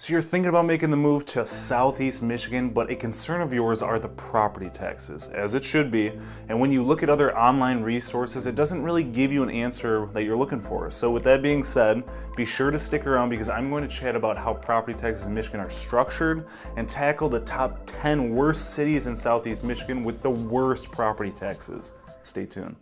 So you're thinking about making the move to Southeast Michigan, but a concern of yours are the property taxes, as it should be. And when you look at other online resources, it doesn't really give you an answer that you're looking for. So with that being said, be sure to stick around because I'm going to chat about how property taxes in Michigan are structured and tackle the top 10 worst cities in Southeast Michigan with the worst property taxes. Stay tuned.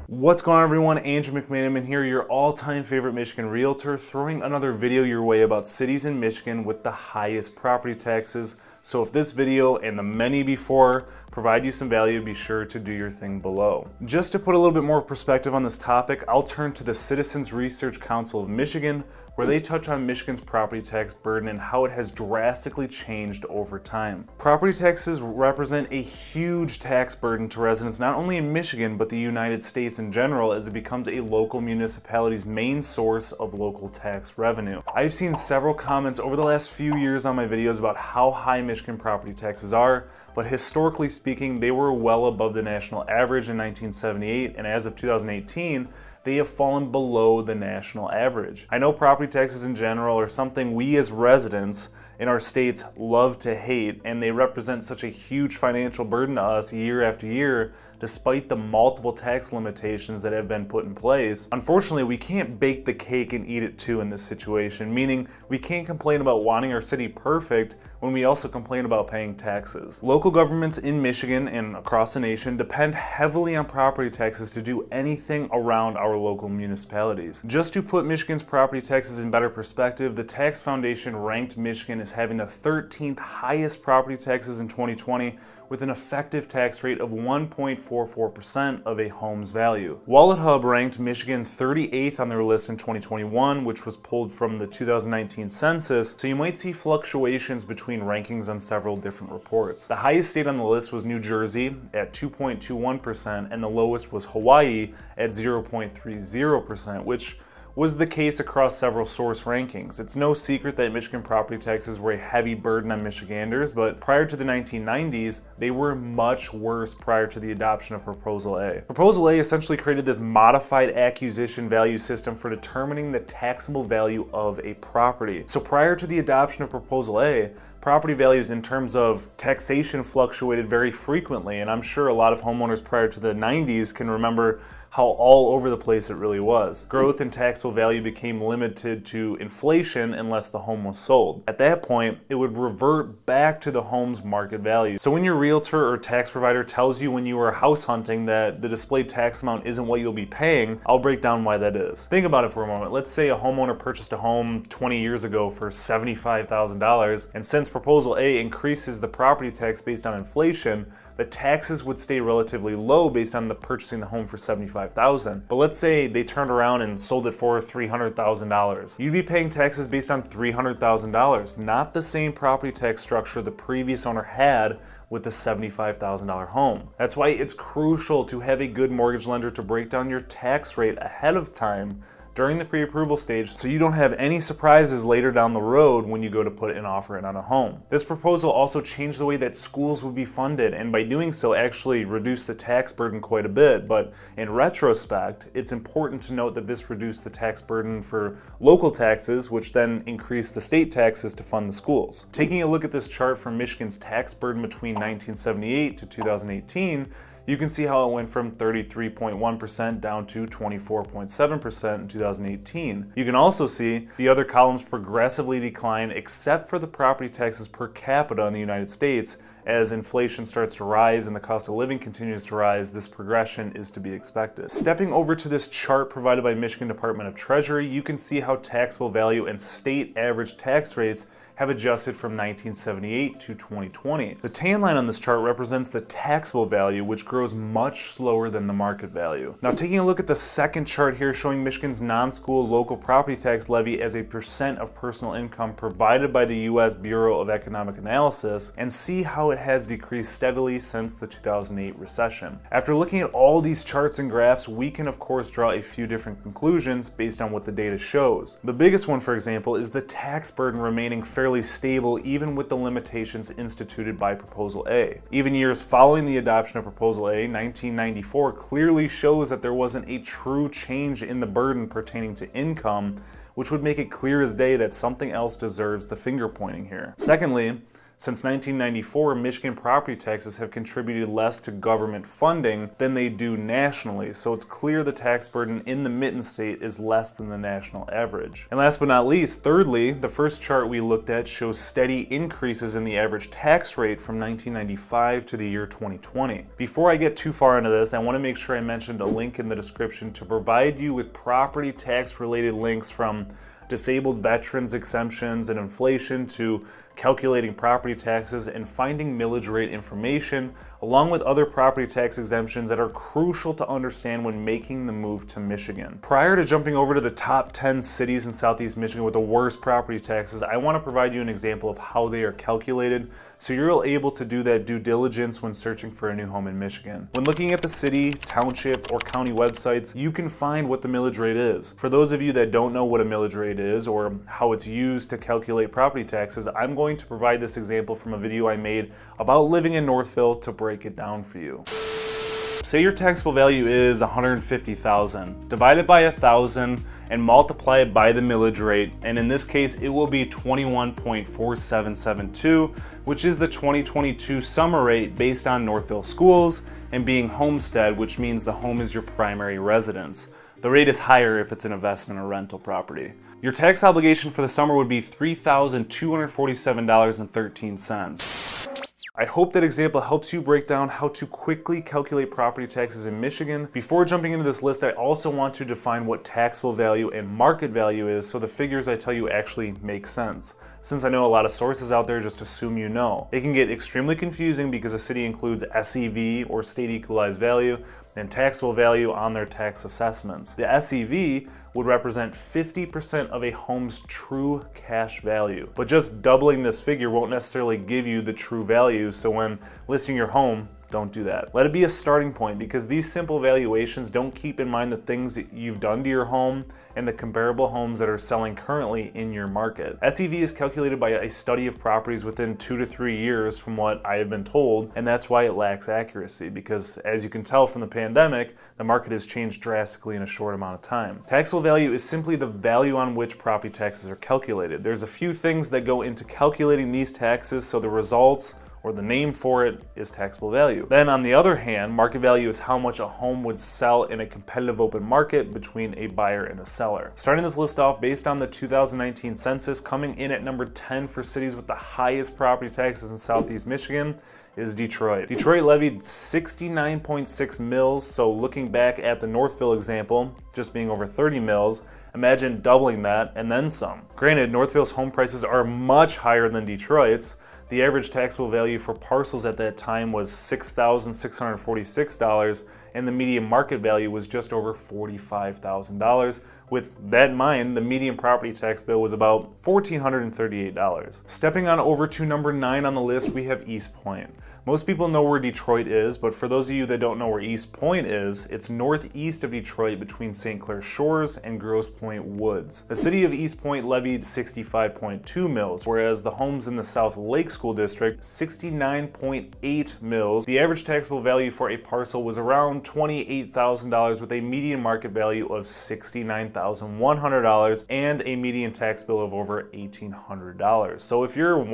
What's going on, everyone? Andrew McManaman here, your all-time favorite Michigan realtor, throwing another video your way about cities in Michigan with the highest property taxes. So if this video and the many before provide you some value, be sure to do your thing below. Just to put a little bit more perspective on this topic, I'll turn to the Citizens Research Council of Michigan, where they touch on Michigan's property tax burden and how it has drastically changed over time. Property taxes represent a huge tax burden to residents not only in Michigan, but the United States in general, as it becomes a local municipality's main source of local tax revenue. I've seen several comments over the last few years on my videos about how high Michigan property taxes are, but historically speaking, they were well above the national average in 1978, and as of 2018, they have fallen below the national average. I know property taxes in general are something we as residents in our states love to hate, and they represent such a huge financial burden to us year after year, despite the multiple tax limitations that have been put in place. Unfortunately, we can't bake the cake and eat it too in this situation, meaning we can't complain about wanting our city perfect when we also complain about paying taxes. Local governments in Michigan and across the nation depend heavily on property taxes to do anything around our local municipalities. Just to put Michigan's property taxes in better perspective, the Tax Foundation ranked Michigan as having the 13th highest property taxes in 2020, with an effective tax rate of 1.44% of a home's value. WalletHub ranked Michigan 38th on their list in 2021, which was pulled from the 2019 census, so you might see fluctuations between rankings on several different reports. The highest state on the list was New Jersey at 2.21%, and the lowest was Hawaii at 0.30%, which was the case across several source rankings. It's no secret that Michigan property taxes were a heavy burden on Michiganders, but prior to the 1990s, they were much worse prior to the adoption of Proposal A. Proposal A essentially created this modified acquisition value system for determining the taxable value of a property. So prior to the adoption of Proposal A, property values in terms of taxation fluctuated very frequently, and I'm sure a lot of homeowners prior to the 90s can remember how all over the place it really was. Growth in taxable value became limited to inflation unless the home was sold. At that point, it would revert back to the home's market value. So when your realtor or tax provider tells you when you are house hunting that the displayed tax amount isn't what you'll be paying, I'll break down why that is. Think about it for a moment. Let's say a homeowner purchased a home 20 years ago for $75,000, and since Proposal A increases the property tax based on inflation, the taxes would stay relatively low based on the purchasing the home for $75,000. But let's say they turned around and sold it for $300,000. You'd be paying taxes based on $300,000, not the same property tax structure the previous owner had with the $75,000 home. That's why it's crucial to have a good mortgage lender to break down your tax rate ahead of time during the pre-approval stage, so you don't have any surprises later down the road when you go to put an offer in on a home. This proposal also changed the way that schools would be funded, and by doing so actually reduced the tax burden quite a bit. But in retrospect, it's important to note that this reduced the tax burden for local taxes, which then increased the state taxes to fund the schools. Taking a look at this chart from Michigan's tax burden between 1978 to 2018, you can see how it went from 33.1% down to 24.7% in 2018. You can also see the other columns progressively decline except for the property taxes per capita in the United States. As inflation starts to rise and the cost of living continues to rise, this progression is to be expected. Stepping over to this chart provided by Michigan Department of Treasury, you can see how taxable value and state average tax rates have adjusted from 1978 to 2020. The tan line on this chart represents the taxable value, which grows much slower than the market value. Now, taking a look at the second chart here showing Michigan's non-school local property tax levy as a percent of personal income provided by the U.S. Bureau of Economic Analysis, and see how it has decreased steadily since the 2008 recession. After looking at all these charts and graphs, we can of course draw a few different conclusions based on what the data shows. The biggest one, for example, is the tax burden remaining fairly stable even with the limitations instituted by Proposal A. Even years following the adoption of Proposal A, 1994 clearly shows that there wasn't a true change in the burden pertaining to income, which would make it clear as day that something else deserves the finger pointing here. Secondly, since 1994, Michigan property taxes have contributed less to government funding than they do nationally, so it's clear the tax burden in the mitten state is less than the national average. And last but not least, thirdly, the first chart we looked at shows steady increases in the average tax rate from 1995 to the year 2020. Before I get too far into this, I want to make sure I mentioned a link in the description to provide you with property tax related links from disabled veterans exemptions and inflation to calculating property taxes and finding millage rate information, along with other property tax exemptions that are crucial to understand when making the move to Michigan. Prior to jumping over to the top 10 cities in Southeast Michigan with the worst property taxes, I want to provide you an example of how they are calculated so you're able to do that due diligence when searching for a new home in Michigan. When looking at the city, township, or county websites, you can find what the millage rate is. For those of you that don't know what a millage rate is or how it's used to calculate property taxes, I'm going to provide this example from a video I made about living in Northville to break it down for you. Say your taxable value is $150,000. Divide it by 1,000 and multiply it by the millage rate, and in this case it will be 21.4772, which is the 2022 summer rate based on Northville schools and being homestead, which means the home is your primary residence. The rate is higher if it's an investment or rental property. Your tax obligation for the summer would be $3,247.13. I hope that example helps you break down how to quickly calculate property taxes in Michigan. Before jumping into this list, I also want to define what taxable value and market value is so the figures I tell you actually make sense. Since I know a lot of sources out there just assume you know. It can get extremely confusing because a city includes SEV or state equalized value and taxable value on their tax assessments. The SEV would represent 50% of a home's true cash value. But just doubling this figure won't necessarily give you the true value, so when listing your home, don't do that. Let it be a starting point because these simple valuations don't keep in mind the things that you've done to your home and the comparable homes that are selling currently in your market. SEV is calculated by a study of properties within 2 to 3 years from what I have been told, and that's why it lacks accuracy because as you can tell from the pandemic, the market has changed drastically in a short amount of time. Taxable value is simply the value on which property taxes are calculated. There's a few things that go into calculating these taxes, so the results or the name for it is taxable value. Then on the other hand, market value is how much a home would sell in a competitive open market between a buyer and a seller. Starting this list off based on the 2019 census, coming in at number 10 for cities with the highest property taxes in Southeast Michigan is Detroit. Detroit levied 69.6 mills, so looking back at the Northville example, just being over 30 mills, imagine doubling that and then some. Granted, Northville's home prices are much higher than Detroit's. The average taxable value for parcels at that time was $6,646, and the median market value was just over $45,000. With that in mind, the median property tax bill was about $1,438. Stepping on over to number 9 on the list, we have East Point. Most people know where Detroit is, but for those of you that don't know where East Point is, it's northeast of Detroit between St. Clair Shores and Grosse Pointe Woods. The city of East Point levied 65.2 mills, whereas the homes in the South Lake School District, 69.8 mills. The average taxable value for a parcel was around $28,000 with a median market value of $69,100 and a median tax bill of over $1,800. So if you're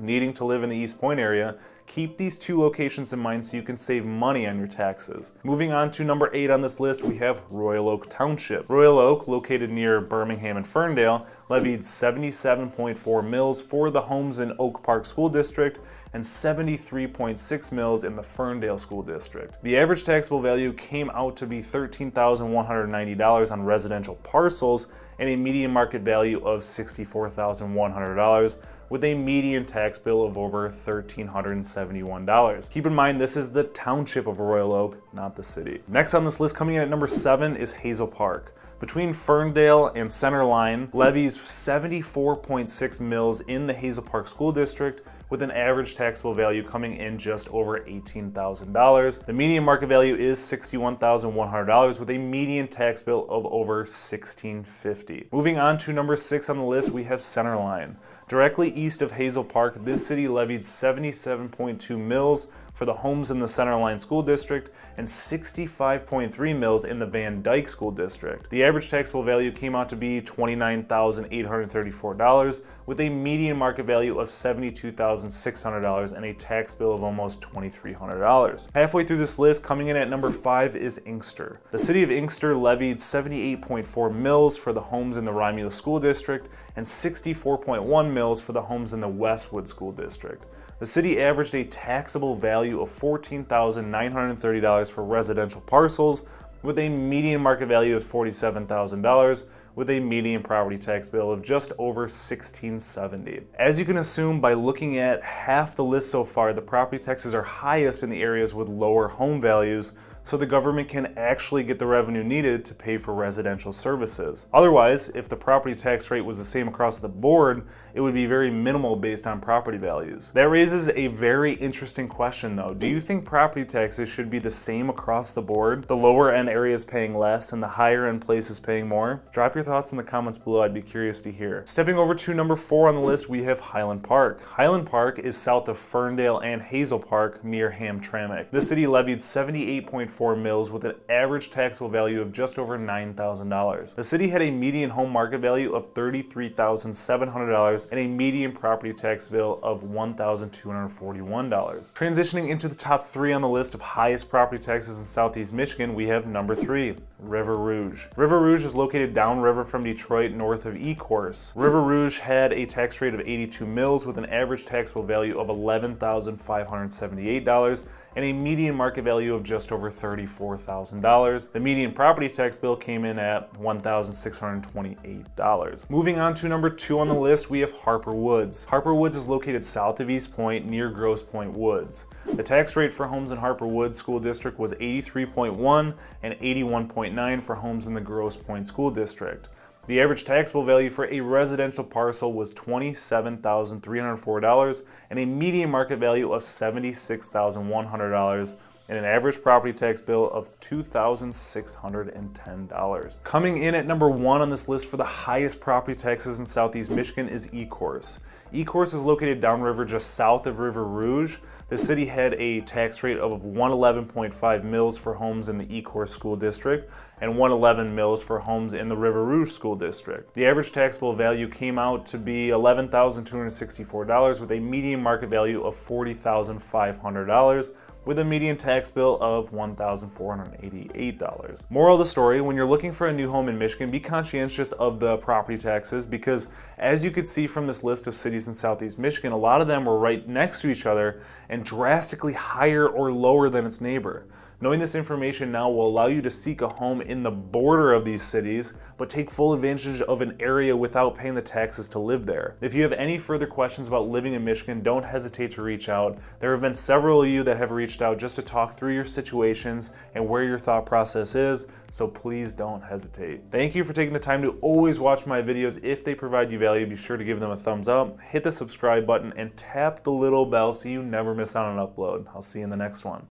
needing to live in the East Point area, keep these two locations in mind so you can save money on your taxes. Moving on to number 8 on this list, we have Royal Oak Township. Royal Oak, located near Birmingham and Ferndale, levied 77.4 mills for the homes in Oak Park School District and 73.6 mills in the Ferndale School District. The average taxable value came out to be $13,190 on residential parcels and a median market value of $64,100 with a median tax bill of over $1,371. Keep in mind, this is the township of Royal Oak, not the city. Next on this list, coming in at number 7, is Hazel Park. Between Ferndale and Center Line, levies 74.6 mills in the Hazel Park School District with an average taxable value coming in just over $18,000. The median market value is $61,100 with a median tax bill of over $1,650. Moving on to number 6 on the list, we have Center Line. Directly east of Hazel Park, this city levied 77.2 mills for the homes in the Centerline School District and 65.3 mils in the Van Dyke School District. The average taxable value came out to be $29,834 with a median market value of $72,600 and a tax bill of almost $2,300. Halfway through this list, coming in at number 5 is Inkster. The city of Inkster levied 78.4 mils for the homes in the Romulus School District and 64.1 mils for the homes in the Westwood School District. The city averaged a taxable value of $14,930 for residential parcels, with a median market value of $47,000, with a median property tax bill of just over $1,670. As you can assume by looking at half the list so far, the property taxes are highest in the areas with lower home values, so the government can actually get the revenue needed to pay for residential services. Otherwise, if the property tax rate was the same across the board, it would be very minimal based on property values. That raises a very interesting question though. Do you think property taxes should be the same across the board? The lower end areas paying less and the higher end places paying more? Drop your thoughts in the comments below, I'd be curious to hear. Stepping over to number 4 on the list, we have Highland Park. Highland Park is south of Ferndale and Hazel Park near Hamtramck. The city levied 78.4 mils with an average taxable value of just over $9,000. The city had a median home market value of $33,700 and a median property tax bill of $1,241. Transitioning into the top 3 on the list of highest property taxes in Southeast Michigan, we have number 3, River Rouge. River Rouge is located downriver from Detroit, north of Ecorse. River Rouge had a tax rate of 82 mils with an average taxable value of $11,578 and a median market value of just over $34,000. The median property tax bill came in at $1,628. Moving on to number 2 on the list, we have Harper Woods. Harper Woods is located south of East Point near Grosse Pointe Woods. The tax rate for homes in Harper Woods School District was 83.1 and 81.9 for homes in the Grosse Pointe School District. The average taxable value for a residential parcel was $27,304 and a median market value of $76,100 and an average property tax bill of $2,610. Coming in at number 1 on this list for the highest property taxes in Southeast Michigan is Ecorse. Ecorse is located downriver just south of River Rouge. The city had a tax rate of 111.5 mils for homes in the Ecorse School District and 111 mils for homes in the River Rouge School District. The average taxable value came out to be $11,264 with a median market value of $40,500 with a median tax bill of $1,488. Moral of the story, when you're looking for a new home in Michigan, be conscientious of the property taxes because as you could see from this list of cities in Southeast Michigan, a lot of them were right next to each other and drastically higher or lower than its neighbor. Knowing this information now will allow you to seek a home in the border of these cities, but take full advantage of an area without paying the taxes to live there. If you have any further questions about living in Michigan, don't hesitate to reach out. There have been several of you that have reached out just to talk through your situations and where your thought process is, so please don't hesitate. Thank you for taking the time to always watch my videos. If they provide you value, be sure to give them a thumbs up, hit the subscribe button, and tap the little bell so you never miss out on an upload. I'll see you in the next one.